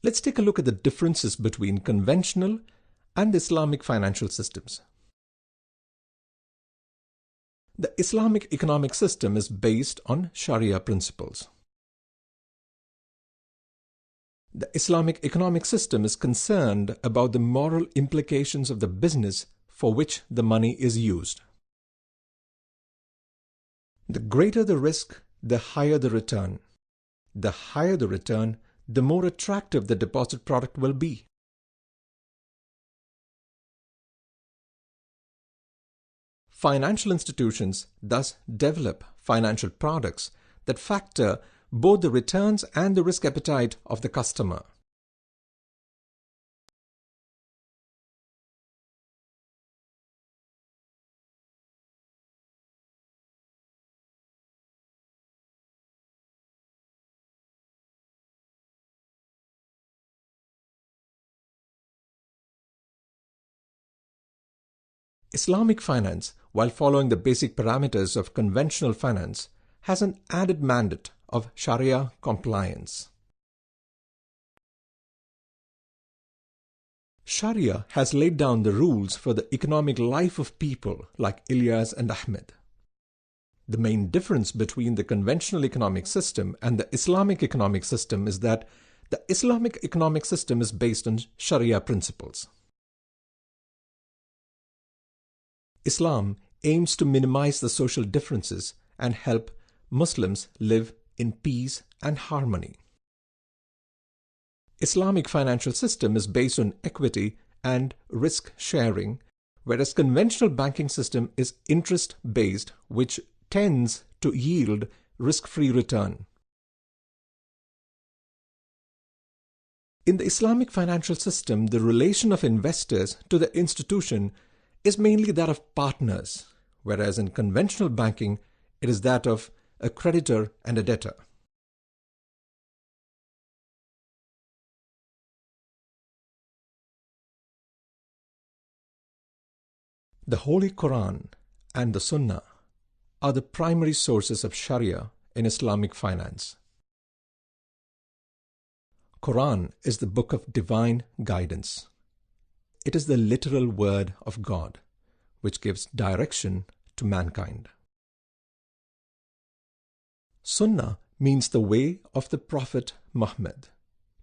Let's take a look at the differences between conventional and Islamic financial systems. The Islamic economic system is based on Sharia principles. The Islamic economic system is concerned about the moral implications of the business for which the money is used. The greater the risk, the higher the return. The higher the return, the more attractive the deposit product will be. Financial institutions thus develop financial products that factor both the returns and the risk appetite of the customer. Islamic finance, while following the basic parameters of conventional finance, has an added mandate of Sharia compliance. Sharia has laid down the rules for the economic life of people like Ilyas and Ahmed. The main difference between the conventional economic system and the Islamic economic system is that the Islamic economic system is based on Sharia principles. Islam aims to minimize the social differences and help Muslims live in peace and harmony. Islamic financial system is based on equity and risk sharing, whereas conventional banking system is interest-based, which tends to yield risk-free return. In the Islamic financial system, the relation of investors to the institution is mainly that of partners, whereas in conventional banking, it is that of a creditor and a debtor. The Holy Quran and the Sunnah are the primary sources of Sharia in Islamic finance. Quran is the book of divine guidance. It is the literal word of God, which gives direction to mankind. Sunnah means the way of the Prophet Muhammad,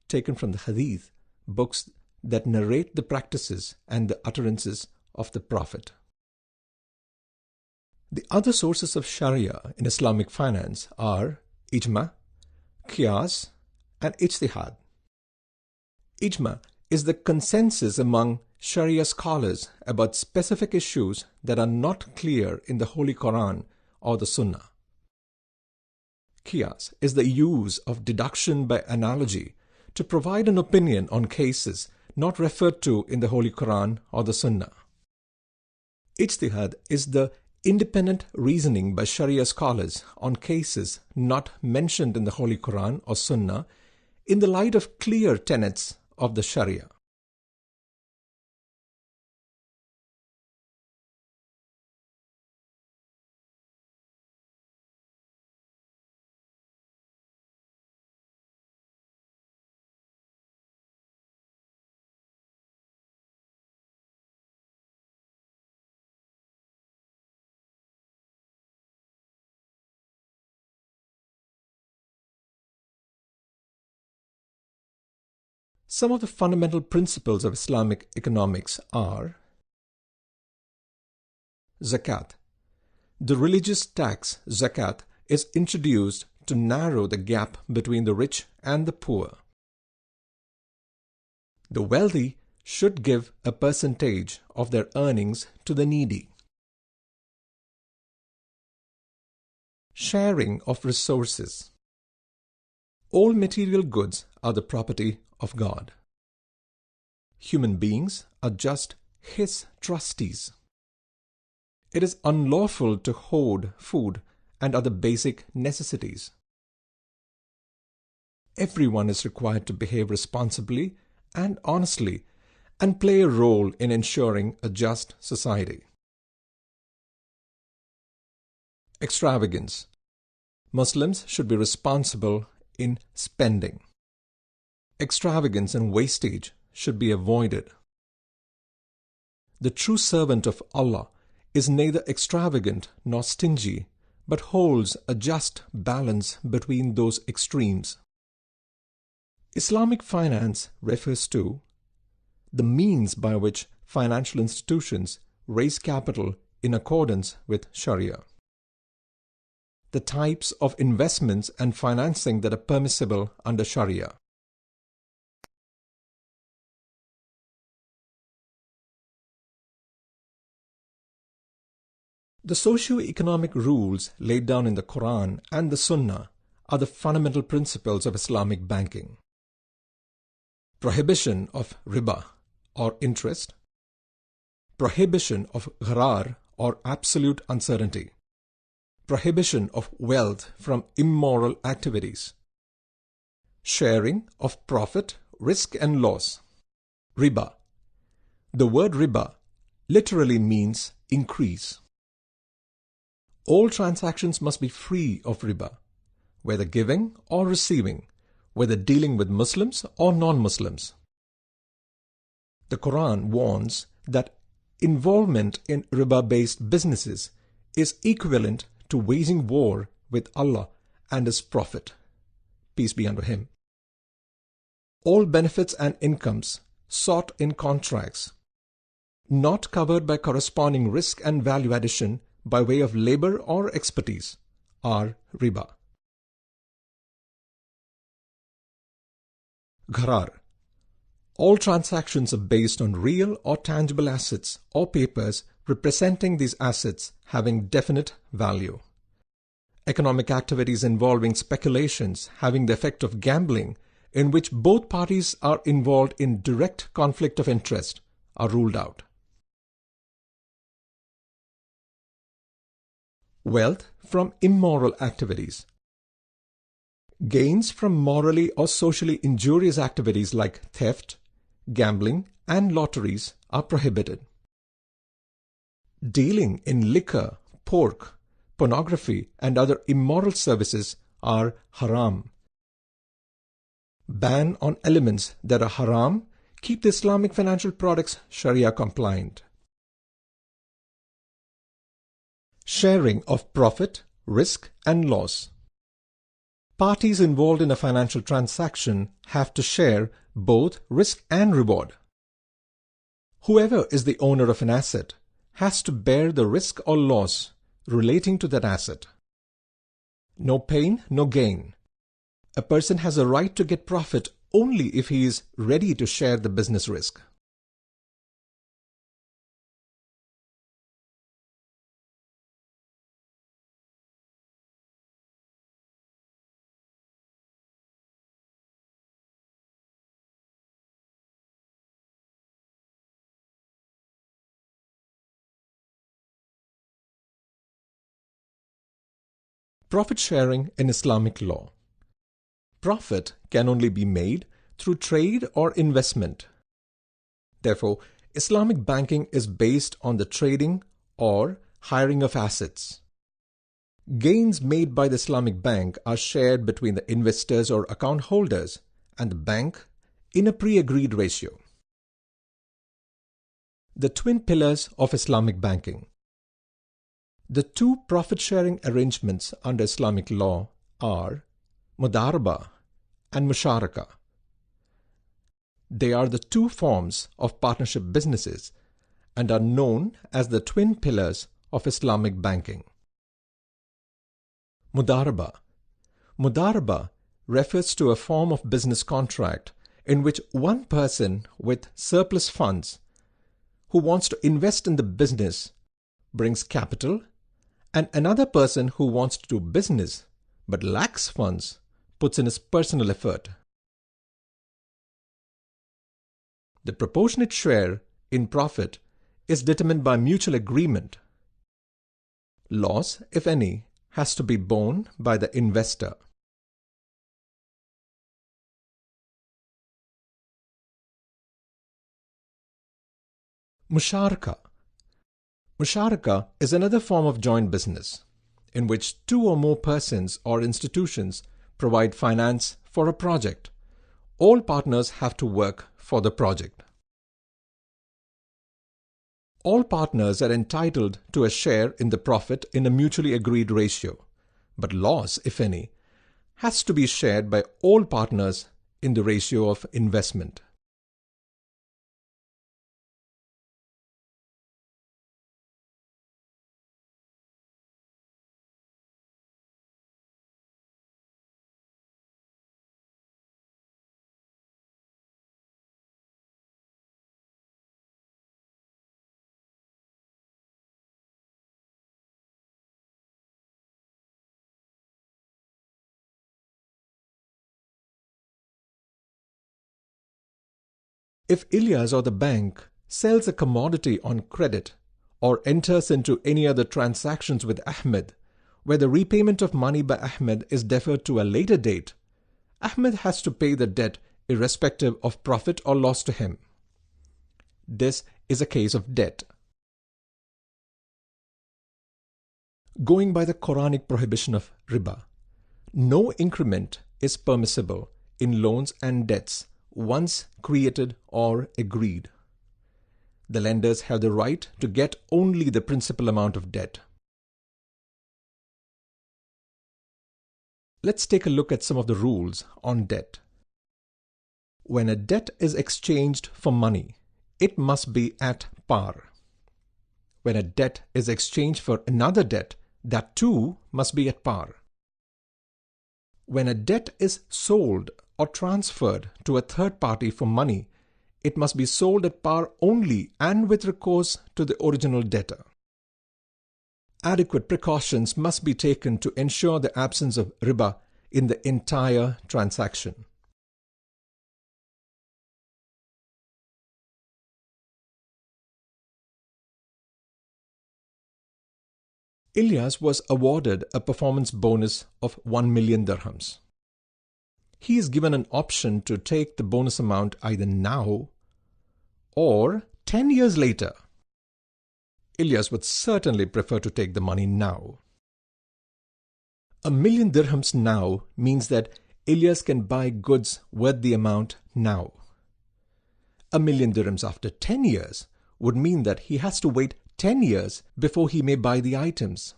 taken from the Hadith, books that narrate the practices and the utterances of the Prophet. The other sources of Sharia in Islamic finance are Ijma, Qiyas, and Ijtihad. Ijma is the consensus among Sharia scholars about specific issues that are not clear in the Holy Quran or the Sunnah. Qiyas is the use of deduction by analogy to provide an opinion on cases not referred to in the Holy Quran or the Sunnah. Ijtihad is the independent reasoning by Sharia scholars on cases not mentioned in the Holy Quran or Sunnah in the light of clear tenets of the Sharia. Some of the fundamental principles of Islamic economics are Zakat. The religious tax, Zakat, is introduced to narrow the gap between the rich and the poor. The wealthy should give a percentage of their earnings to the needy. Sharing of resources. All material goods are the property of God. Human beings are just His trustees. It is unlawful to hoard food and other basic necessities. Everyone is required to behave responsibly and honestly and play a role in ensuring a just society. Extravagance. Muslims should be responsible in spending. extravagance and wastage should be avoided. The true servant of Allah is neither extravagant nor stingy, but holds a just balance between those extremes. Islamic finance refers to the means by which financial institutions raise capital in accordance with Sharia, the types of investments and financing that are permissible under Sharia, the socio-economic rules laid down in the Quran and the Sunnah are the fundamental principles of Islamic banking. Prohibition of riba or interest, prohibition of gharar or absolute uncertainty, prohibition of wealth from immoral activities, sharing of profit, risk and loss. Riba. The word riba literally means increase. All transactions must be free of riba, whether giving or receiving, whether dealing with Muslims or non-Muslims. The Quran warns that involvement in riba-based businesses is equivalent to waging war with Allah and His Prophet, peace be unto him. All benefits and incomes sought in contracts, not covered by corresponding risk and value addition by way of labor or expertise, are riba. Gharar. All transactions are based on real or tangible assets or papers representing these assets having definite value. Economic activities involving speculations having the effect of gambling, in which both parties are involved in direct conflict of interest, are ruled out. Wealth from immoral activities. Gains from morally or socially injurious activities like theft, gambling, and lotteries are prohibited. Dealing in liquor, pork, pornography, and other immoral services are haram. Ban on elements that are haram keep the Islamic financial products Sharia compliant. Sharing of profit, risk, and loss. Parties involved in a financial transaction have to share both risk and reward. Whoever is the owner of an asset has to bear the risk or loss relating to that asset. No pain, no gain. A person has a right to get profit only if he is ready to share the business risk. Profit sharing in Islamic law. Profit can only be made through trade or investment. Therefore, Islamic banking is based on the trading or hiring of assets. Gains made by the Islamic bank are shared between the investors or account holders and the bank in a pre-agreed ratio. The twin pillars of Islamic banking. The two profit-sharing arrangements under Islamic law are mudaraba and musharaka. They are the two forms of partnership businesses and are known as the twin pillars of Islamic banking. Mudaraba. Mudaraba refers to a form of business contract in which one person with surplus funds who wants to invest in the business brings capital, and another person who wants to do business but lacks funds puts in his personal effort. The proportionate share in profit is determined by mutual agreement. Loss, if any, has to be borne by the investor. Musharaka. Musharaka is another form of joint business, in which two or more persons or institutions provide finance for a project, all partners have to work for the project. All partners are entitled to a share in the profit in a mutually agreed ratio, but loss, if any, has to be shared by all partners in the ratio of investment. If Ilyas or the bank sells a commodity on credit or enters into any other transactions with Ahmed, where the repayment of money by Ahmed is deferred to a later date, Ahmed has to pay the debt irrespective of profit or loss to him. This is a case of debt. Going by the Quranic prohibition of riba, no increment is permissible in loans and debts once created or agreed. The lenders have the right to get only the principal amount of debt. Let's take a look at some of the rules on debt. When a debt is exchanged for money, it must be at par. When a debt is exchanged for another debt, that too must be at par. When a debt is sold or transferred to a third party for money, it must be sold at par only and with recourse to the original debtor. Adequate precautions must be taken to ensure the absence of riba in the entire transaction. Ilyas was awarded a performance bonus of 1 million dirhams. He is given an option to take the bonus amount either now or 10 years later. Ilyas would certainly prefer to take the money now. 1 million dirhams now means that Ilyas can buy goods worth the amount now. 1 million dirhams after 10 years would mean that he has to wait 10 years before he may buy the items.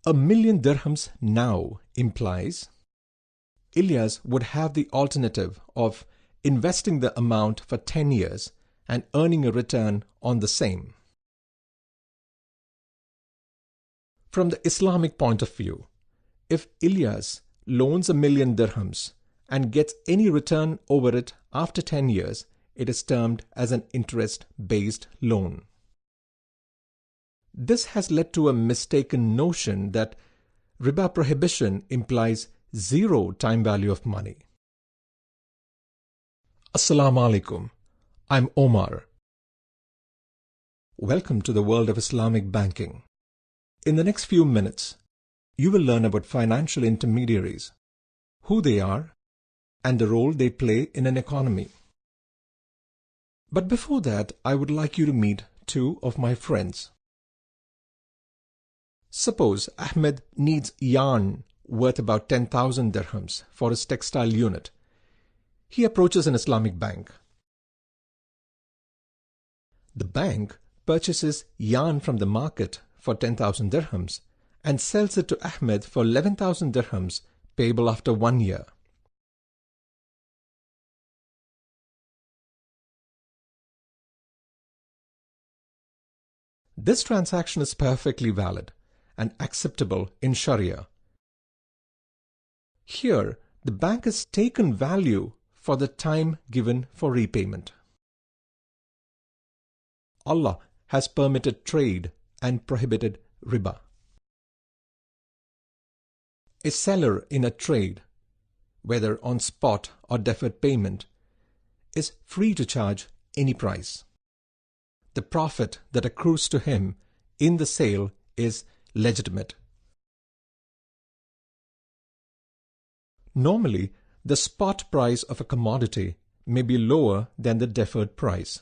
1 million dirhams now implies Ilyas would have the alternative of investing the amount for 10 years and earning a return on the same. From the Islamic point of view, if Ilyas loans 1 million dirhams and gets any return over it after 10 years, it is termed as an interest-based loan. This has led to a mistaken notion that riba prohibition implies zero time value of money. Assalamu alaikum. I'm Omar. Welcome to the world of Islamic banking. In the next few minutes, you will learn about financial intermediaries, who they are, and the role they play in an economy. But before that, I would like you to meet two of my friends. Suppose Ahmed needs yarn worth about 10,000 dirhams for his textile unit. He approaches an Islamic bank. The bank purchases yarn from the market for 10,000 dirhams and sells it to Ahmed for 11,000 dirhams payable after 1 year. This transaction is perfectly valid and acceptable in Sharia. Here, the bank has taken value for the time given for repayment. Allah has permitted trade and prohibited riba. A seller in a trade, whether on spot or deferred payment, is free to charge any price. The profit that accrues to him in the sale is legitimate. Normally, the spot price of a commodity may be lower than the deferred price.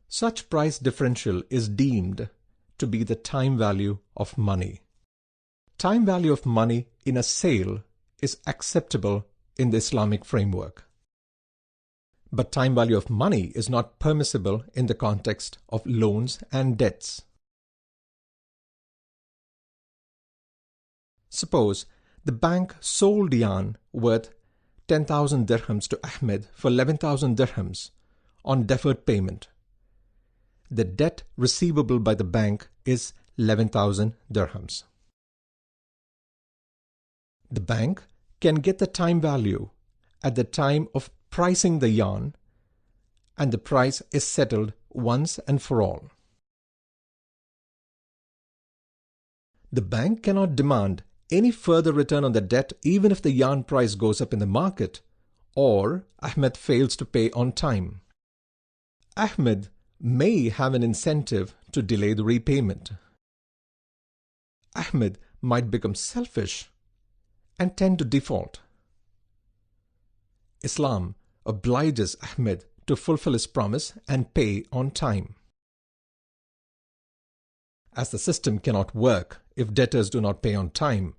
Such price differential is deemed to be the time value of money. Time value of money in a sale is acceptable in the Islamic framework. But time value of money is not permissible in the context of loans and debts. Suppose the bank sold yarn worth 10,000 dirhams to Ahmed for 11,000 dirhams on deferred payment. The debt receivable by the bank is 11,000 dirhams. The bank can get the time value at the time of pricing the yarn, and the price is settled once and for all. The bank cannot demand any further return on the debt even if the yarn price goes up in the market or Ahmed fails to pay on time. Ahmed may have an incentive to delay the repayment. Ahmed might become selfish and tend to default. Islam obliges Ahmed to fulfill his promise and pay on time. As the system cannot work if debtors do not pay on time,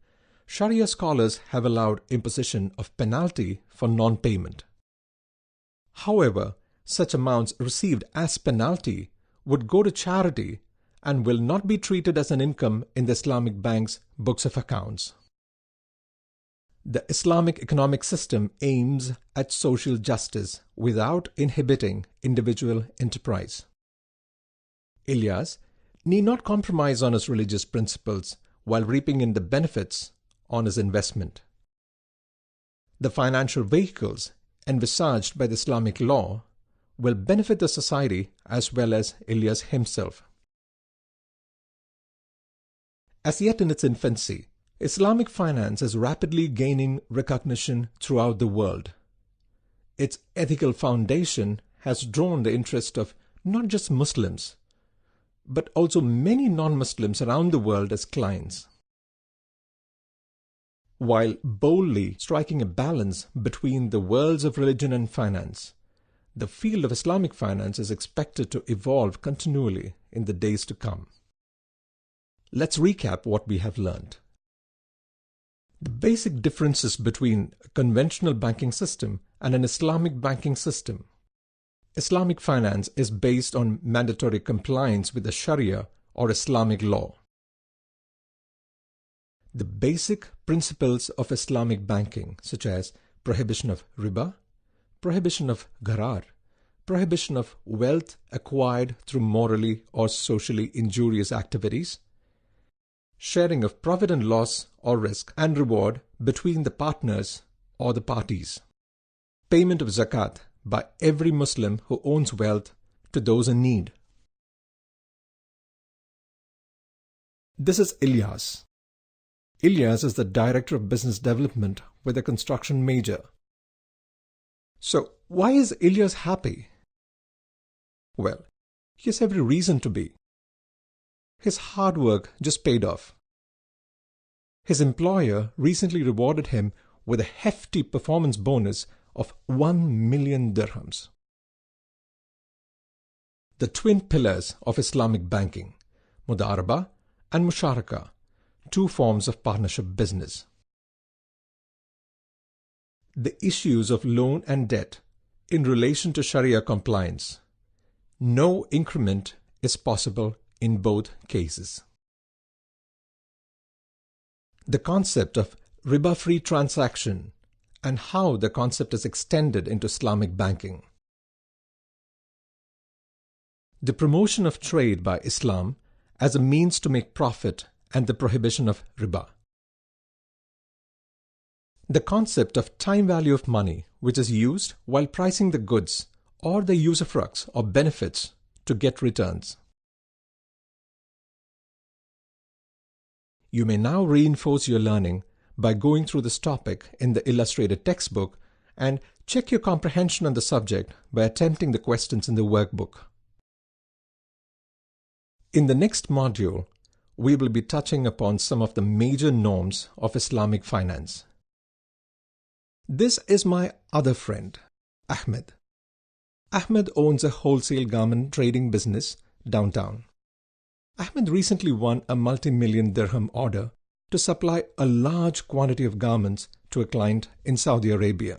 Sharia scholars have allowed imposition of penalty for non-payment. However, such amounts received as penalty would go to charity and will not be treated as an income in the Islamic bank's books of accounts. The Islamic economic system aims at social justice without inhibiting individual enterprise. Ilyas need not compromise on his religious principles while reaping in the benefits on his investment. The financial vehicles envisaged by the Islamic law will benefit the society as well as Ilyas himself. As yet in its infancy, Islamic finance is rapidly gaining recognition throughout the world. Its ethical foundation has drawn the interest of not just Muslims, but also many non-Muslims around the world as clients. While boldly striking a balance between the worlds of religion and finance, the field of Islamic finance is expected to evolve continually in the days to come. Let's recap what we have learned. The basic differences between a conventional banking system and an Islamic banking system. Islamic finance is based on mandatory compliance with the Sharia or Islamic law. The basic principles of Islamic banking, such as prohibition of riba, prohibition of gharar, prohibition of wealth acquired through morally or socially injurious activities, sharing of profit and loss or risk and reward between the partners or the parties, payment of zakat by every Muslim who owns wealth to those in need. This is Ilyas. Ilyas is the Director of Business Development with a construction major. So, why is Ilyas happy? Well, he has every reason to be. His hard work just paid off. His employer recently rewarded him with a hefty performance bonus of 1 million dirhams. The twin pillars of Islamic banking, Mudaraba and Musharaka, two forms of partnership business. The issues of loan and debt in relation to Sharia compliance. No increment is possible in both cases. The concept of riba-free transaction and how the concept is extended into Islamic banking. The promotion of trade by Islam as a means to make profit and the prohibition of riba. The concept of time value of money, which is used while pricing the goods or the usufructs or benefits to get returns. You may now reinforce your learning by going through this topic in the illustrated textbook and check your comprehension on the subject by attempting the questions in the workbook. In the next module, we will be touching upon some of the major norms of Islamic finance. This is my other friend, Ahmed. Ahmed owns a wholesale garment trading business downtown. Ahmed recently won a multi-million dirham order to supply a large quantity of garments to a client in Saudi Arabia.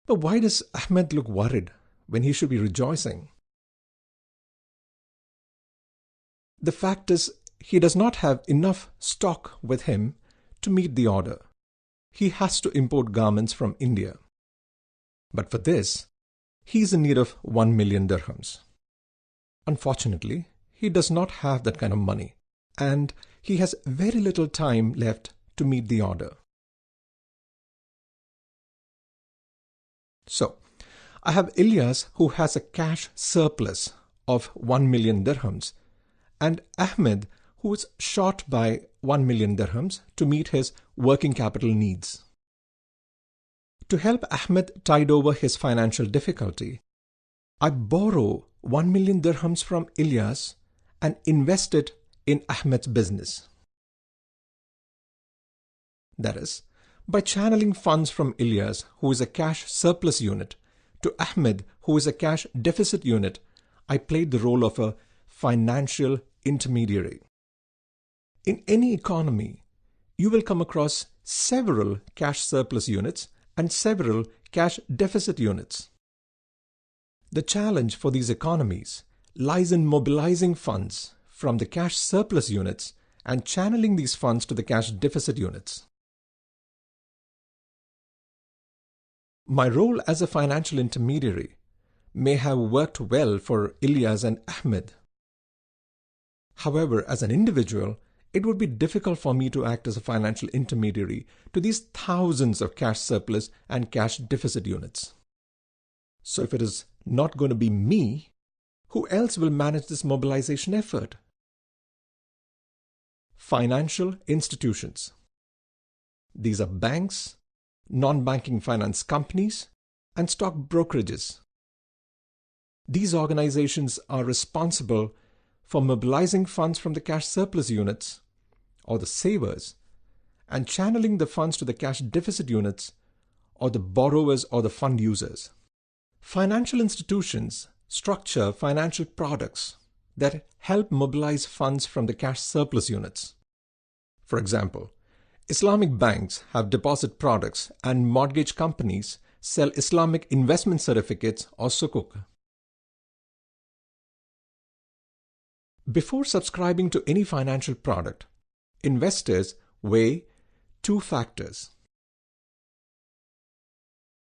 But why does Ahmed look worried when he should be rejoicing? The fact is, he does not have enough stock with him to meet the order. He has to import garments from India. But for this, he is in need of 1 million dirhams. Unfortunately, he does not have that kind of money, and he has very little time left to meet the order. So, I have Ilyas who has a cash surplus of 1 million dirhams and Ahmed who is short by 1 million dirhams to meet his working capital needs. To help Ahmed tide over his financial difficulty, I borrow 1 million dirhams from Ilyas and invest it in Ahmed's business. That is, by channeling funds from Ilyas, who is a cash surplus unit, to Ahmed, who is a cash deficit unit, I played the role of a financial intermediary. In any economy, you will come across several cash surplus units and several cash deficit units. The challenge for these economies lies in mobilizing funds from the cash surplus units and channeling these funds to the cash deficit units. My role as a financial intermediary may have worked well for Ilyas and Ahmed. However, as an individual, it would be difficult for me to act as a financial intermediary to these thousands of cash surplus and cash deficit units. So if it is not going to be me, who else will manage this mobilization effort? Financial institutions. These are banks, non-banking finance companies, and stock brokerages. These organizations are responsible for mobilizing funds from the cash surplus units, or the savers, and channeling the funds to the cash deficit units, or the borrowers or the fund users. Financial institutions structure financial products that help mobilize funds from the cash surplus units. For example, Islamic banks have deposit products and mortgage companies sell Islamic investment certificates or sukuk. Before subscribing to any financial product, investors weigh two factors.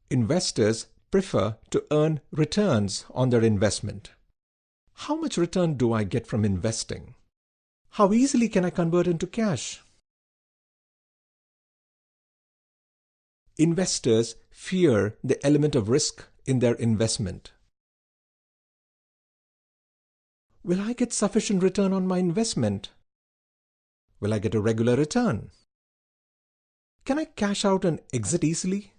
Investors prefer to earn returns on their investment. How much return do I get from investing? How easily can I convert into cash? Investors fear the element of risk in their investment. Will I get sufficient return on my investment? Will I get a regular return? Can I cash out and exit easily?